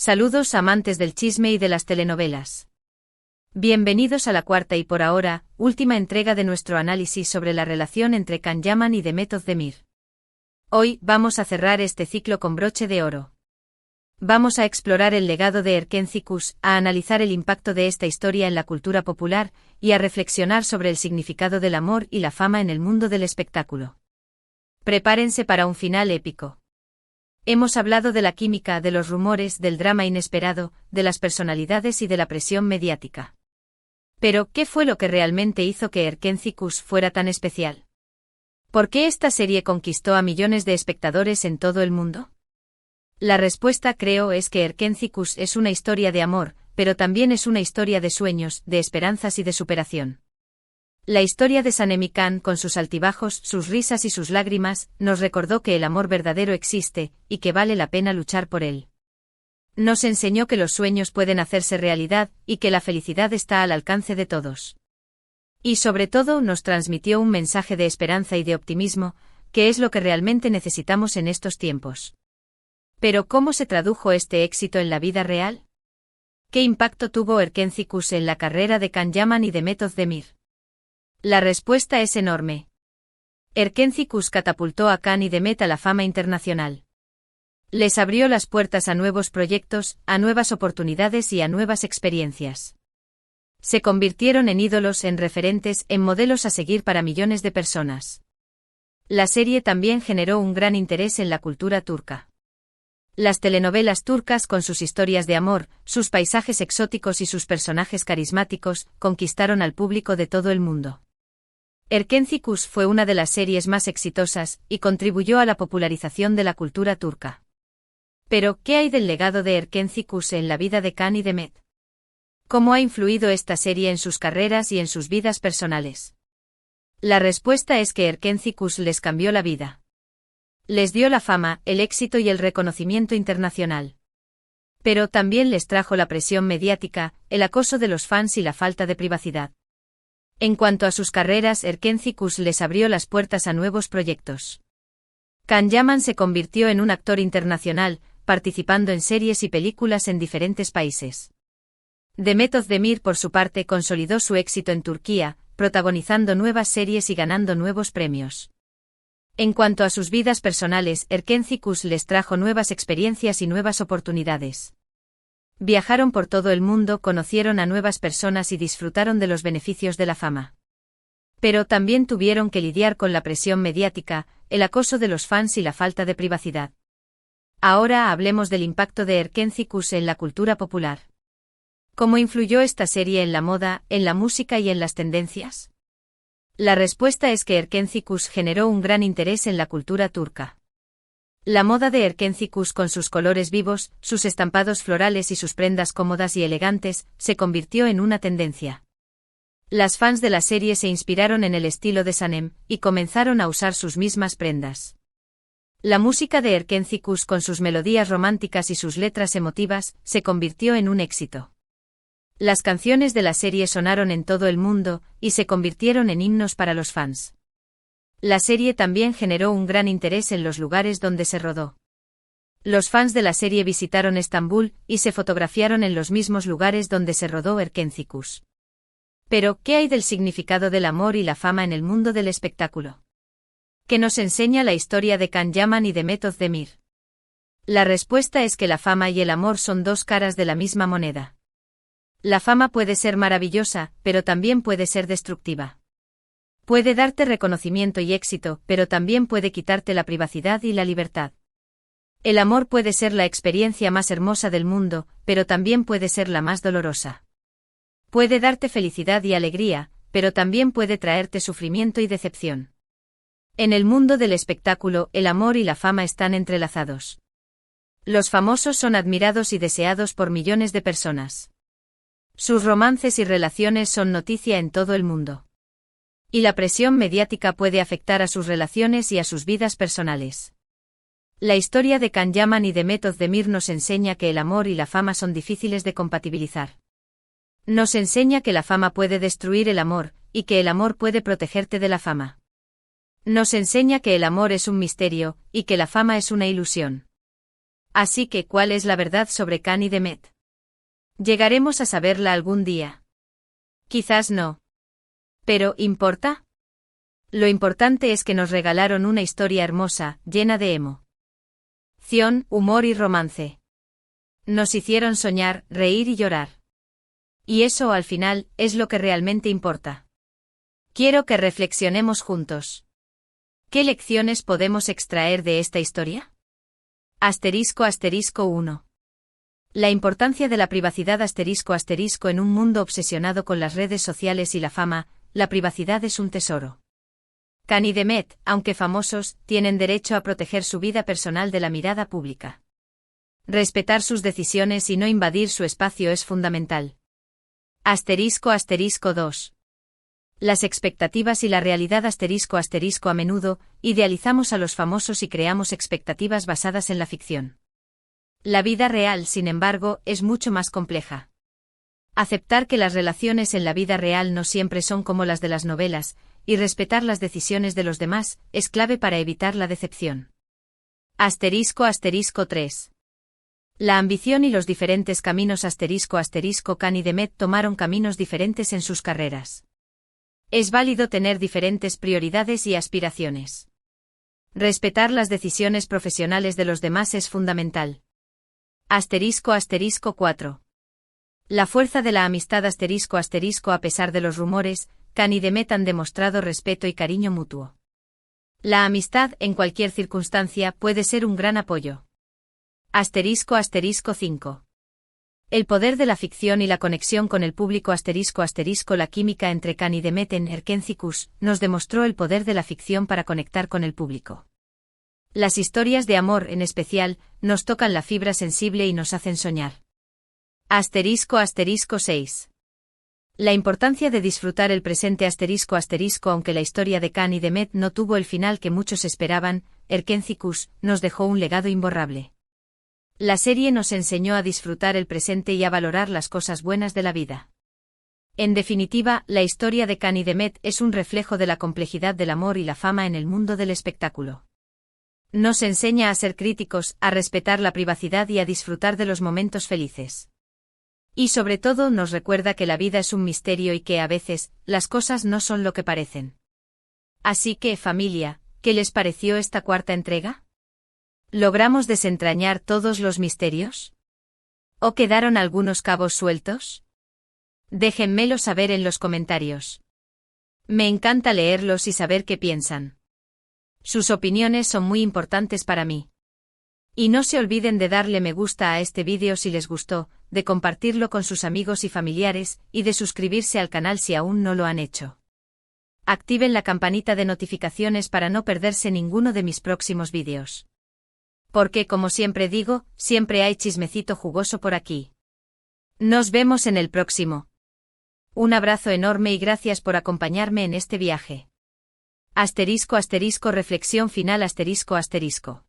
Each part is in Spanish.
Saludos amantes del chisme y de las telenovelas. Bienvenidos a la cuarta y por ahora, última entrega de nuestro análisis sobre la relación entre Can Yaman y Demet Özdemir. Hoy, vamos a cerrar este ciclo con broche de oro. Vamos a explorar el legado de Erkenci Kuş, a analizar el impacto de esta historia en la cultura popular, y a reflexionar sobre el significado del amor y la fama en el mundo del espectáculo. Prepárense para un final épico. Hemos hablado de la química, de los rumores, del drama inesperado, de las personalidades y de la presión mediática. Pero, ¿qué fue lo que realmente hizo que Erkenci Kuş fuera tan especial? ¿Por qué esta serie conquistó a millones de espectadores en todo el mundo? La respuesta, creo, es que Erkenci Kuş es una historia de amor, pero también es una historia de sueños, de esperanzas y de superación. La historia de Sanem Can, con sus altibajos, sus risas y sus lágrimas, nos recordó que el amor verdadero existe, y que vale la pena luchar por él. Nos enseñó que los sueños pueden hacerse realidad, y que la felicidad está al alcance de todos. Y sobre todo nos transmitió un mensaje de esperanza y de optimismo, que es lo que realmente necesitamos en estos tiempos. Pero ¿cómo se tradujo este éxito en la vida real? ¿Qué impacto tuvo Erkenci Kuş en la carrera de Can Yaman y Demet Özdemir? La respuesta es enorme. Erkenci Kuş catapultó a Can y Demet a la fama internacional. Les abrió las puertas a nuevos proyectos, a nuevas oportunidades y a nuevas experiencias. Se convirtieron en ídolos, en referentes, en modelos a seguir para millones de personas. La serie también generó un gran interés en la cultura turca. Las telenovelas turcas, con sus historias de amor, sus paisajes exóticos y sus personajes carismáticos, conquistaron al público de todo el mundo. Erkenci Kuş fue una de las series más exitosas, y contribuyó a la popularización de la cultura turca. Pero, ¿qué hay del legado de Erkenci Kuş en la vida de Can y Demet? ¿Cómo ha influido esta serie en sus carreras y en sus vidas personales? La respuesta es que Erkenci Kuş les cambió la vida. Les dio la fama, el éxito y el reconocimiento internacional. Pero también les trajo la presión mediática, el acoso de los fans y la falta de privacidad. En cuanto a sus carreras, Erkenci Kuş les abrió las puertas a nuevos proyectos. Can Yaman se convirtió en un actor internacional, participando en series y películas en diferentes países. Demet Özdemir, por su parte, consolidó su éxito en Turquía, protagonizando nuevas series y ganando nuevos premios. En cuanto a sus vidas personales, Erkenci Kuş les trajo nuevas experiencias y nuevas oportunidades. Viajaron por todo el mundo, conocieron a nuevas personas y disfrutaron de los beneficios de la fama. Pero también tuvieron que lidiar con la presión mediática, el acoso de los fans y la falta de privacidad. Ahora hablemos del impacto de Erkenci Kuş en la cultura popular. ¿Cómo influyó esta serie en la moda, en la música y en las tendencias? La respuesta es que Erkenci Kuş generó un gran interés en la cultura turca. La moda de Erkenci Kuş, con sus colores vivos, sus estampados florales y sus prendas cómodas y elegantes, se convirtió en una tendencia. Las fans de la serie se inspiraron en el estilo de Sanem, y comenzaron a usar sus mismas prendas. La música de Erkenci Kuş, con sus melodías románticas y sus letras emotivas, se convirtió en un éxito. Las canciones de la serie sonaron en todo el mundo, y se convirtieron en himnos para los fans. La serie también generó un gran interés en los lugares donde se rodó. Los fans de la serie visitaron Estambul, y se fotografiaron en los mismos lugares donde se rodó Erkenci Kuş. Pero, ¿qué hay del significado del amor y la fama en el mundo del espectáculo? ¿Qué nos enseña la historia de Can Yaman y Demet Özdemir? La respuesta es que la fama y el amor son dos caras de la misma moneda. La fama puede ser maravillosa, pero también puede ser destructiva. Puede darte reconocimiento y éxito, pero también puede quitarte la privacidad y la libertad. El amor puede ser la experiencia más hermosa del mundo, pero también puede ser la más dolorosa. Puede darte felicidad y alegría, pero también puede traerte sufrimiento y decepción. En el mundo del espectáculo, el amor y la fama están entrelazados. Los famosos son admirados y deseados por millones de personas. Sus romances y relaciones son noticia en todo el mundo. Y la presión mediática puede afectar a sus relaciones y a sus vidas personales. La historia de Can Yaman y Demet Özdemir nos enseña que el amor y la fama son difíciles de compatibilizar. Nos enseña que la fama puede destruir el amor, y que el amor puede protegerte de la fama. Nos enseña que el amor es un misterio, y que la fama es una ilusión. Así que, ¿cuál es la verdad sobre Can y Demet? ¿Llegaremos a saberla algún día? Quizás no. ¿Pero importa? Lo importante es que nos regalaron una historia hermosa, llena de emoción, humor y romance. Nos hicieron soñar, reír y llorar. Y eso, al final, es lo que realmente importa. Quiero que reflexionemos juntos. ¿Qué lecciones podemos extraer de esta historia? *** 1. La importancia de la privacidad *** en un mundo obsesionado con las redes sociales y la fama, la privacidad es un tesoro. Can y Demet, aunque famosos, tienen derecho a proteger su vida personal de la mirada pública. Respetar sus decisiones y no invadir su espacio es fundamental. **2. Las expectativas y la realidad *** a menudo, idealizamos a los famosos y creamos expectativas basadas en la ficción. La vida real, sin embargo, es mucho más compleja. Aceptar que las relaciones en la vida real no siempre son como las de las novelas, y respetar las decisiones de los demás, es clave para evitar la decepción. **3. La ambición y los diferentes caminos *** Can y Demet tomaron caminos diferentes en sus carreras. Es válido tener diferentes prioridades y aspiraciones. Respetar las decisiones profesionales de los demás es fundamental. *4. La fuerza de la amistad ** a pesar de los rumores, Can y Demet han demostrado respeto y cariño mutuo. La amistad, en cualquier circunstancia, puede ser un gran apoyo. *5. El poder de la ficción y la conexión con el público ** La química entre Can y Demet en Erkenci-Kuş nos demostró el poder de la ficción para conectar con el público. Las historias de amor, en especial, nos tocan la fibra sensible y nos hacen soñar. *6. La importancia de disfrutar el presente ** aunque la historia de Can y Demet no tuvo el final que muchos esperaban, Erkenci-Kuş nos dejó un legado imborrable. La serie nos enseñó a disfrutar el presente y a valorar las cosas buenas de la vida. En definitiva, la historia de Can y Demet es un reflejo de la complejidad del amor y la fama en el mundo del espectáculo. Nos enseña a ser críticos, a respetar la privacidad y a disfrutar de los momentos felices. Y sobre todo nos recuerda que la vida es un misterio y que a veces, las cosas no son lo que parecen. Así que, familia, ¿qué les pareció esta cuarta entrega? ¿Logramos desentrañar todos los misterios? ¿O quedaron algunos cabos sueltos? Déjenmelo saber en los comentarios. Me encanta leerlos y saber qué piensan. Sus opiniones son muy importantes para mí. Y no se olviden de darle me gusta a este vídeo si les gustó, de compartirlo con sus amigos y familiares, y de suscribirse al canal si aún no lo han hecho. Activen la campanita de notificaciones para no perderse ninguno de mis próximos vídeos. Porque, como siempre digo, siempre hay chismecito jugoso por aquí. Nos vemos en el próximo. Un abrazo enorme y gracias por acompañarme en este viaje. *** Reflexión final ***.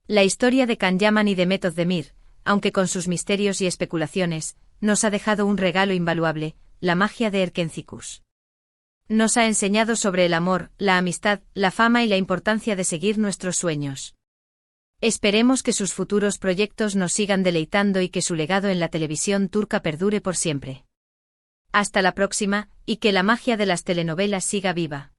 La historia de Can Yaman y Demet Özdemir, aunque con sus misterios y especulaciones, nos ha dejado un regalo invaluable, la magia de Erkenci-Kuş. Nos ha enseñado sobre el amor, la amistad, la fama y la importancia de seguir nuestros sueños. Esperemos que sus futuros proyectos nos sigan deleitando y que su legado en la televisión turca perdure por siempre. Hasta la próxima, y que la magia de las telenovelas siga viva.